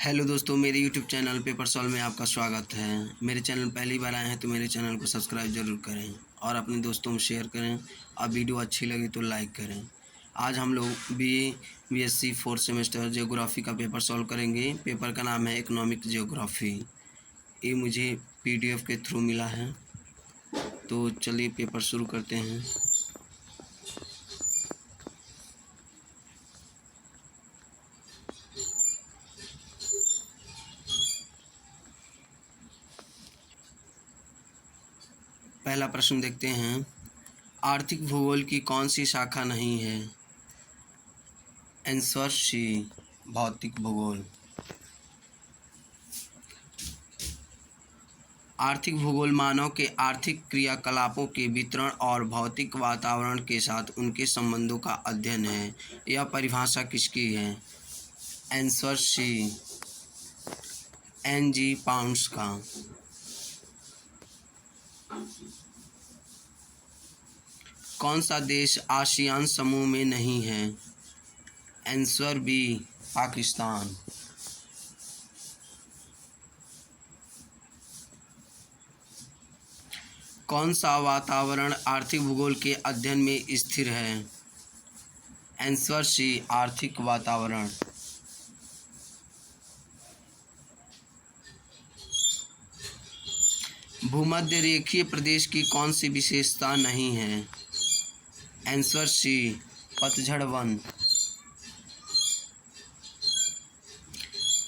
Hello दोस्तों, मेरे YouTube channel paper solve में आपका स्वागत है। मेरे चैनल पहली बार आए हैं तो मेरे चैनल को सब्सक्राइब ज़रूर करें और अपने दोस्तों में शेयर करें और वीडियो अच्छी लगी तो लाइक करें। आज हम लोग बीएससी फोर्थ सेमेस्टर जियोग्राफी का पेपर सॉल्व करेंगे। पेपर का नाम है इकोनॉमिक जियोग्राफी। ये मुझे PDF के थ्रू मिला है, तो चलिए पेपर शुरू करते हैं। पहला प्रश्न देखते हैं। आर्थिक भूगोल की कौन सी शाखा नहीं है? आंसर सी, भौतिक भूगोल। आर्थिक भूगोल मानव के आर्थिक क्रियाकलापों के वितरण और भौतिक वातावरण के साथ उनके संबंधों का अध्ययन है। यह परिभाषा किसकी है? आंसर सी, NG पाउंड्स का। कौन सा देश आसियान समूह में नहीं है? Answer B, Pakistan. कौन सा वातावरण आर्थिक भूगोल के अध्ययन में स्थिर है? आंसर सी, आर्थिक वातावरण। भूमध्य रेखीय प्रदेश की कौन सी विशेषता नहीं है? आंसर सी, पतझड़ वन।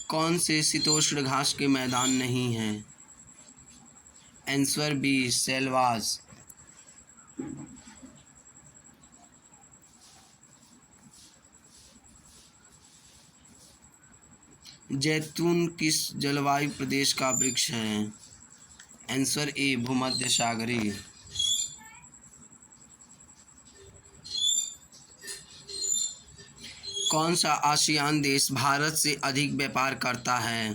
कौन से शीतोष्ण घास के मैदान नहीं हैं? Answer B, selvas. जैतून किस जलवायु प्रदेश का वृक्ष है? आंसर ए, भूमध्य सागरीय। कौन सा आसियान देश भारत से अधिक व्यापार करता है?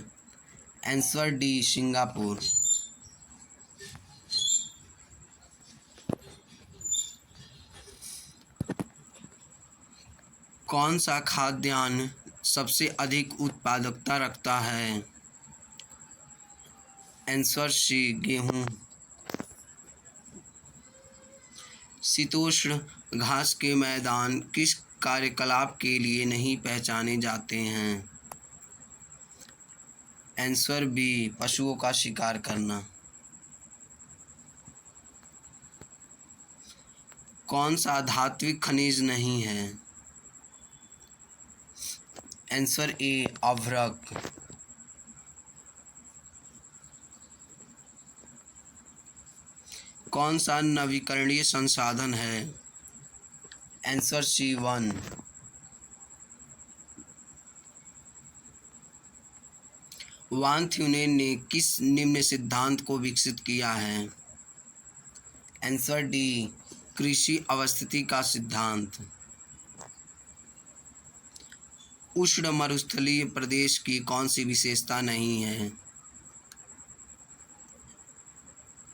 Answer D, Singapore. कौन सा खाद्यान्न सबसे अधिक उत्पादकता रखता है? आंसर सी, गेहूँ। शीतोष्ण घास के मैदान किस कार्यकलाप के लिए नहीं पहचाने जाते हैं? आंसर बी, पशुओं का शिकार करना। कौन सा धात्विक खनिज नहीं है? आंसर ए, अभ्रक। कौन सा नवीकरणीय संसाधन है? Answer C, one. Von Thunen ने किस निम्न सिद्धांत को विकसित किया है? आंसर डी, कृषि अवस्थिति का सिद्धांत। उष्ण मरुस्थलीय प्रदेश की कौन सी विशेषता नहीं है?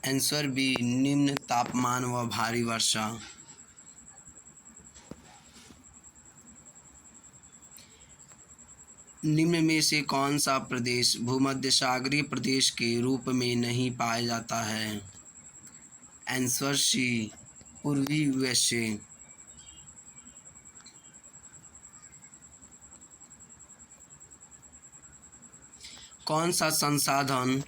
आंसर बी, निम्न तापमान व भारी वर्षा। निम्न में से कौन सा प्रदेश भूमध्य सागरीय प्रदेश के रूप में नहीं पाया जाता है? आंसर सी, पूर्वी USA। कौन सा संसाधन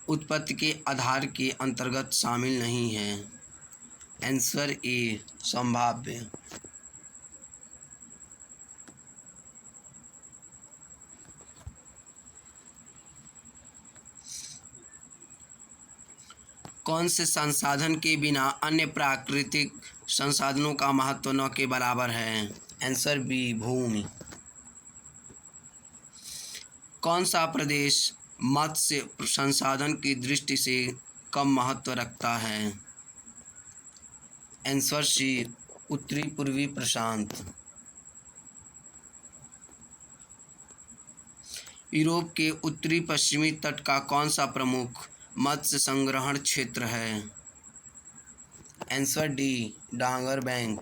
उत्पत्ति के आधार के अंतर्गत शामिल नहीं है? आंसर ए, संभाव्य। कौन से संसाधन के बिना अन्य प्राकृतिक संसाधनों का महत्व न के बराबर है? आंसर बी, भूमि। कौन सा प्रदेश मत्स्य संसाधन की दृष्टि से कम महत्व रखता है? आंसर सी, उत्तरी पूर्वी प्रशांत। यूरोप के उत्तरी पश्चिमी तट का कौन सा प्रमुख मत्स्य संग्रहण क्षेत्र है? आंसर डी, डांगर बैंक।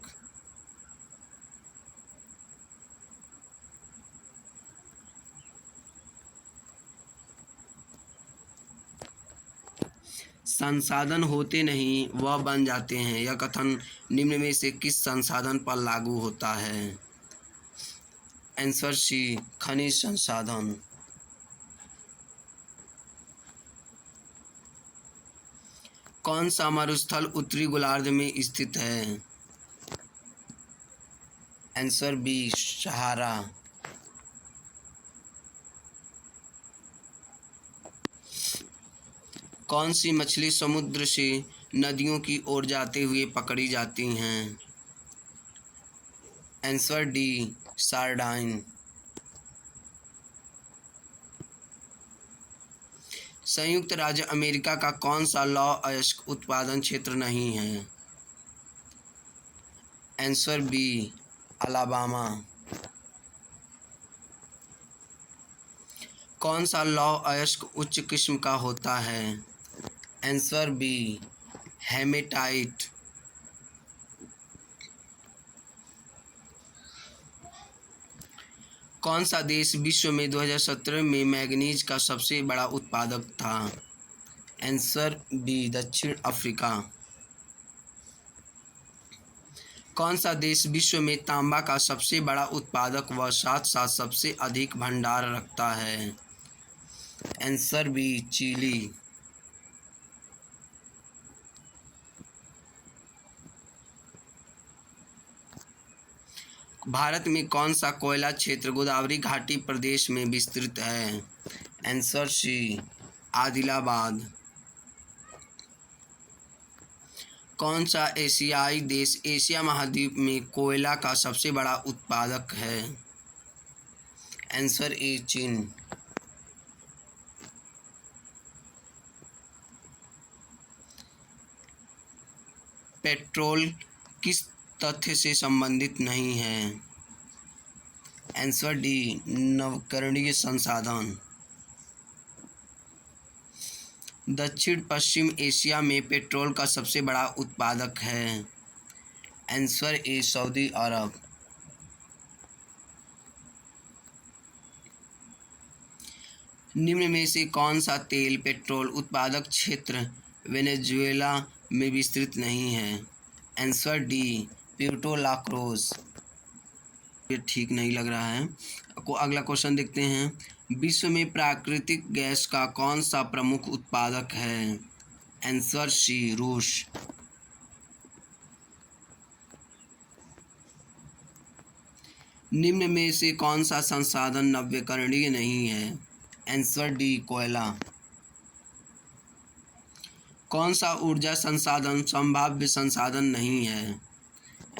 संसाधन होते नहीं वह बन जाते हैं, यह कथन निम्न में से किस संसाधन पर लागू होता है? आंसर सी, खनिज संसाधन। कौन सा मरुस्थल उत्तरी गोलार्ध में स्थित है? आंसर बी, सहारा। कौन सी मछली समुद्र से नदियों की ओर जाते हुए पकड़ी जाती हैं? Answer D, sardine. संयुक्त राज्य अमेरिका का कौन सा लौह अयस्क उत्पादन क्षेत्र नहीं है? Answer B, Alabama. कौन सा लौह अयस्क उच्च किस्म का होता है? Answer B, haematite. कौन सा देश विश्व में 2017 में मैंगनीज का सबसे बड़ा उत्पादक था? आंसर बी, दक्षिण अफ्रीका। कौन सा देश विश्व में तांबा का सबसे बड़ा उत्पादक व साथ साथ सबसे अधिक भंडार रखता है? Answer B, chilli. भारत में कौन सा कोयला क्षेत्र गोदावरी घाटी प्रदेश में विस्तृत है? Answer C, Adilabad. कौन सा एशियाई देश एशिया महाद्वीप में कोयला का सबसे बड़ा उत्पादक है? आंसर ए, चीन। पेट्रोल किस तथ्य से संबंधित नहीं है? आंसर डी, नवीकरणीय संसाधन। दक्षिण पश्चिम एशिया में पेट्रोल का सबसे बड़ा उत्पादक है? आंसर ए, सऊदी अरब। निम्न में से कौन सा तेल पेट्रोल उत्पादक क्षेत्र वेनेजुएला में विस्तृत नहीं है? आंसर डी, प्यूर्टो ला क्रूज। ये ठीक नहीं लग रहा है। अगला क्वेश्चन देखते हैं। विश्व में प्राकृतिक गैस का कौन सा प्रमुख उत्पादक है? आंसर सी, रूस। निम्न में से कौन सा संसाधन नवीकरणीय नहीं है? आंसर डी, कोयला। कौन सा ऊर्जा संसाधन संभाव्य संसाधन नहीं है?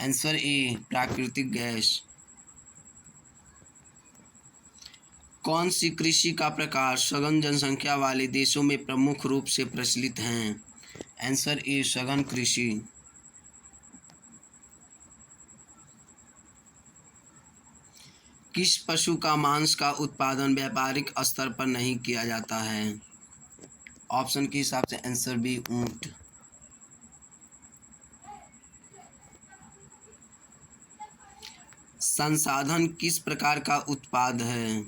आंसर ए, प्राकृतिक गैस। कौन सी कृषि का प्रकार सघन जनसंख्या वाले देशों में प्रमुख रूप से प्रचलित हैं? आंसर ए, सघन कृषि। किस पशु का मांस का उत्पादन व्यापारिक स्तर पर नहीं किया जाता है? ऑप्शन के हिसाब से आंसर बी, ऊंट। संसाधन किस प्रकार का उत्पाद है?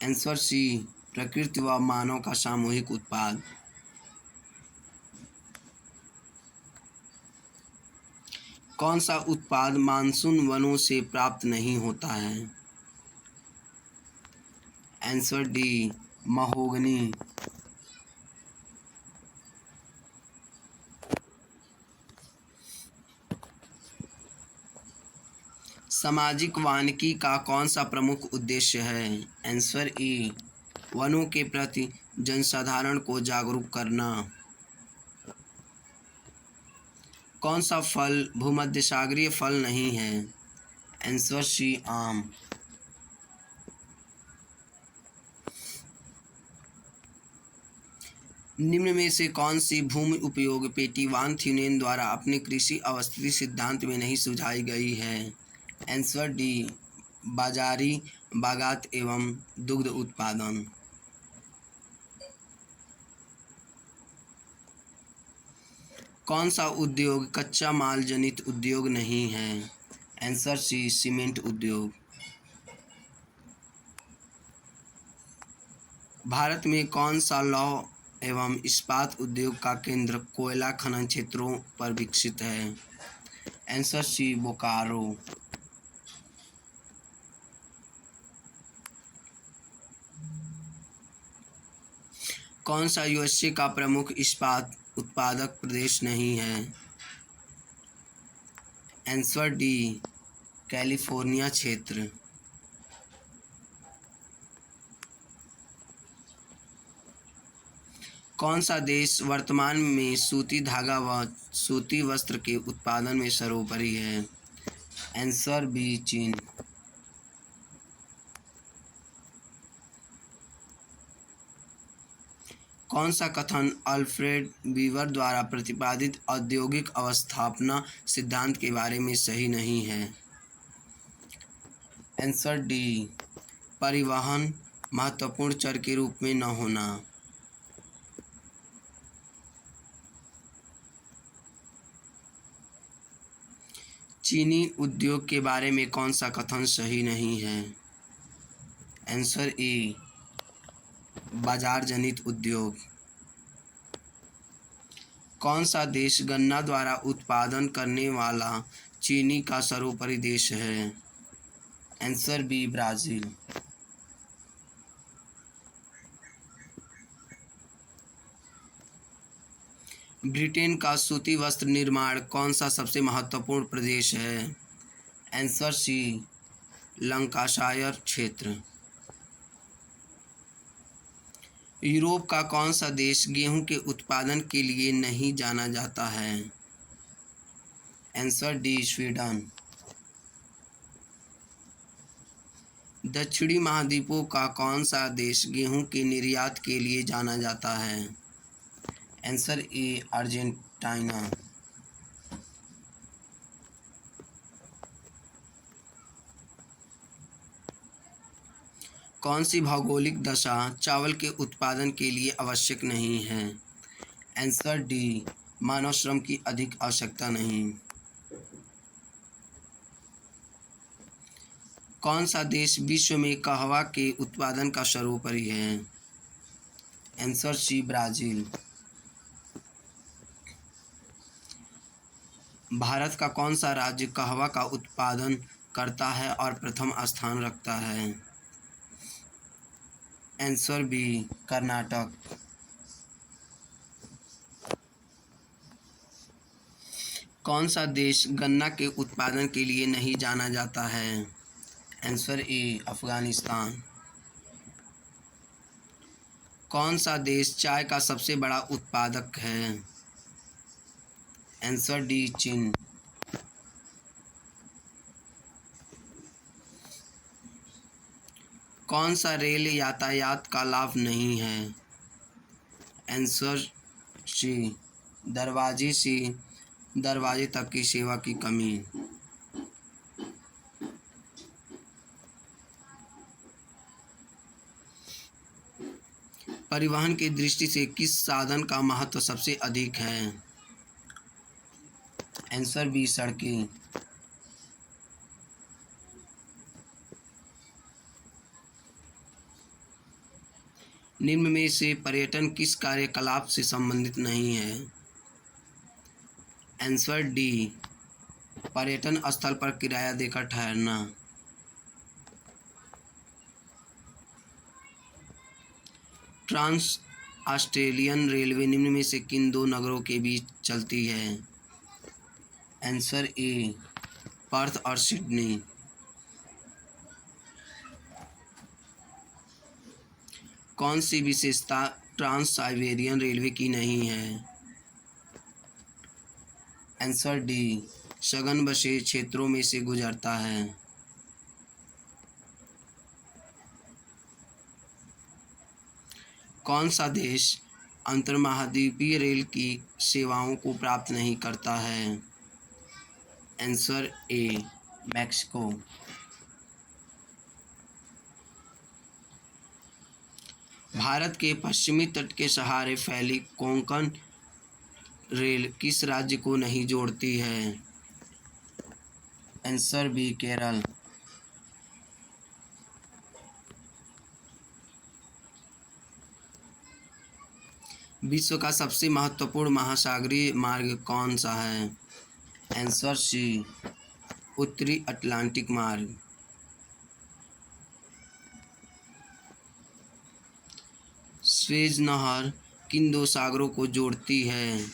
आंसर सी, प्रकृति व मानव का सामूहिक उत्पाद। कौन सा उत्पाद मानसून वनों से प्राप्त नहीं होता है? Answer D, mahogany. सामाजिक वानिकी का कौन सा प्रमुख उद्देश्य है? आंसर ए, वनों के प्रति जनसाधारण को जागरूक करना। कौन सा फल भूमध्यसागरीय फल नहीं है? आंसर सी, आम। निम्न में से कौन सी भूमि उपयोग पेटी वान थ्यूनेन द्वारा अपने कृषि अवस्थिति सिद्धांत में नहीं सुझाई गई है? आंसर डी, बाजारी बागात एवं दुग्ध उत्पादन। कौन सा उद्योग कच्चा माल जनित उद्योग नहीं है? आंसर सी, सीमेंट उद्योग। भारत में कौन सा लौह एवं इस्पात उद्योग का केंद्र कोयला खनन क्षेत्रों पर विकसित है। Answer C Bokaro. कौन सा यूएसए का प्रमुख इस्पात उत्पादक प्रदेश नहीं है? आंसर डी कैलिफोर्निया क्षेत्र। कौन सा देश वर्तमान में सूती धागा व सूती वस्त्र के उत्पादन में सर्वोपरि है? आंसर बी चीन। कौन सा कथन अल्फ्रेड वीवर द्वारा प्रतिपादित औद्योगिक अवस्थापना सिद्धांत के बारे में सही नहीं है? आंसर डी परिवहन महत्वपूर्ण चर के रूप में न होना। चीनी उद्योग के बारे में कौन सा कथन सही नहीं है? आंसर ए बाजार जनित उद्योग। कौन सा देश गन्ना द्वारा उत्पादन करने वाला चीनी का सर्वोपरि देश है? Answer B Brazil. ब्रिटेन का सूती वस्त्र निर्माण कौन सा सबसे महत्वपूर्ण प्रदेश है? आंसर सी लंकाशायर क्षेत्र। यूरोप का कौन सा देश गेहूं के उत्पादन के लिए नहीं जाना जाता है? Answer D Sweden. दक्षिणी महाद्वीपों का कौन सा देश गेहूं के निर्यात के लिए जाना जाता है? Answer A Argentina. कौन सी भौगोलिक दशा चावल के उत्पादन के लिए आवश्यक नहीं है? आंसर डी मानव श्रम की अधिक आवश्यकता नहीं। कौन सा देश विश्व में कहवा के उत्पादन का सर्वोपरि है? आंसर सी ब्राज़ील। भारत का कौन सा राज्य कहवा का उत्पादन करता है और प्रथम स्थान रखता है? Answer B Karnataka. कौन सा देश गन्ना के उत्पादन के लिए नहीं जाना जाता है? Answer A Afghanistan. कौन सा देश चाय का सबसे बड़ा उत्पादक है? आंसर डी चीन। कौन सा रेल यातायात का लाभ नहीं है? आंसर सी दरवाजे से दरवाजे तक की सेवा की कमी। परिवहन की दृष्टि से किस साधन का महत्व सबसे अधिक है? आंसर बी सड़कें। निम्न में से पर्यटन किस कार्यकलाप से संबंधित नहीं है? आंसर डी पर्यटन स्थल पर किराया देकर ठहरना। ट्रांस ऑस्ट्रेलियन रेलवे निम्न में से किन दो नगरों के बीच चलती है? आंसर ए पर्थ और सिडनी। कौन सी विशेषता ट्रांस साइबेरियन रेलवे की नहीं है? आंसर डी सघन बसे क्षेत्रों में से गुजरता है। कौन सा देश अंतर्महाद्वीपीय रेल की सेवाओं को प्राप्त नहीं करता है? Answer A Mexico. भारत के पश्चिमी तट के सहारे फैली कोंकण रेल किस राज्य को नहीं जोड़ती है? Answer B Kerala. विश्व का सबसे महत्वपूर्ण महासागरीय मार्ग कौन सा है? आंसर सी, उत्तरी अटलांटिक मार्ग। स्वेज नहर किन दो सागरों को जोड़ती है?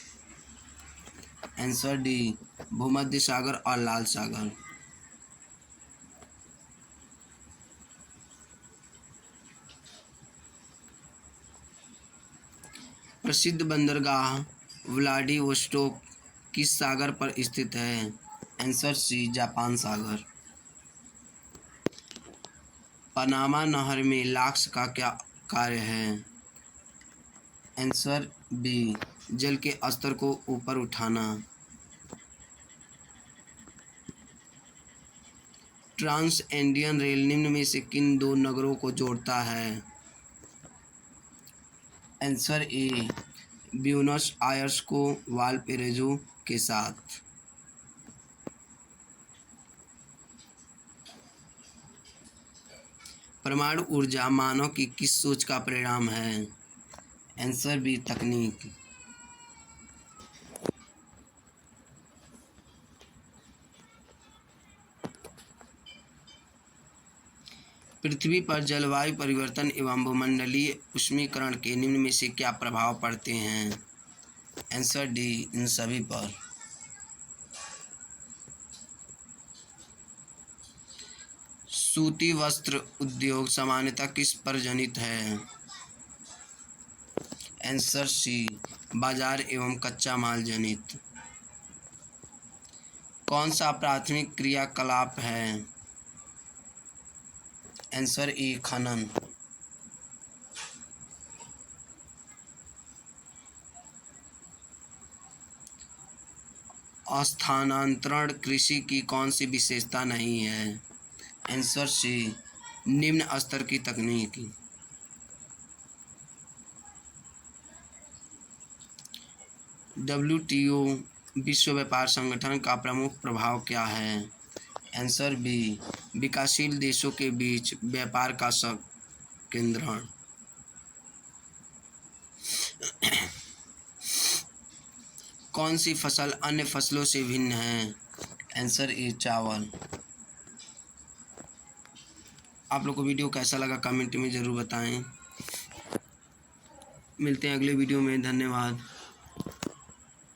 आंसर डी, भूमध्य सागर और लाल सागर। प्रसिद्ध बंदरगाह व्लादिवोस्टोक किस सागर पर स्थित है? आंसर सी, जापान सागर। पनामा नहर में लॉक्स का क्या कार्य है? आंसर बी, जल के स्तर को ऊपर उठाना। ट्रांस एंडियन रेल निम्न में से किन दो नगरों को जोड़ता है? आंसर ए, ब्यूनस आयर्स को वालपेरेजो के साथ। परमाणु ऊर्जा मानव की किस सोच का परिणाम है? आंसर बी, तकनीक। पृथ्वी पर जलवायु परिवर्तन एवं भूमंडलीय ऊष्मीकरण के निम्न में से क्या प्रभाव पड़ते हैं? आंसर डी, इन सभी पर। सूती वस्त्र उद्योग सामान्यतः किस पर जनित है? आंसर सी, बाजार एवं कच्चा माल जनित। कौन सा प्राथमिक क्रियाकलाप है? आंसर ए, खनन। स्थानांतरण कृषि की कौन सी विशेषता नहीं है? आंसर सी, निम्न स्तर की तकनीक। WTO विश्व व्यापार संगठन का प्रमुख प्रभाव क्या है? आंसर बी, विकासशील देशों के बीच व्यापार का केंद्रण। कौन सी फसल अन्य फसलों से भिन्न है? आंसर ए, चावल। आप लोग को वीडियो कैसा लगा कमेंट में ज़रूर बताएं। मिलते हैं अगले वीडियो में। धन्यवाद।